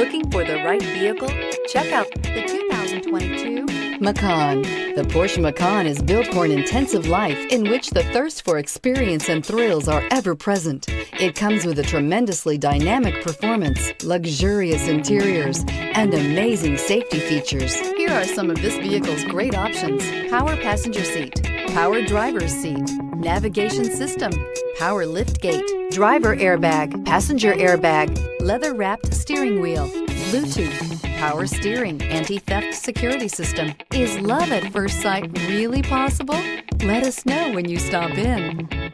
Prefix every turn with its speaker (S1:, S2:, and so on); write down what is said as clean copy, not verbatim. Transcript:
S1: Looking for the right vehicle? Check out the 2022 Macan. The Porsche Macan is built for an intensive life in which the thirst for experience and thrills are ever present. It comes with a tremendously dynamic performance, luxurious interiors, and amazing safety features. Here are some of this vehicle's great options: power passenger seat, power driver's seat, navigation system, power liftgate, driver airbag, passenger airbag, leather-wrapped steering wheel, Bluetooth, power steering, anti-theft security system. Is love at first sight really possible? Let us know when you stop in.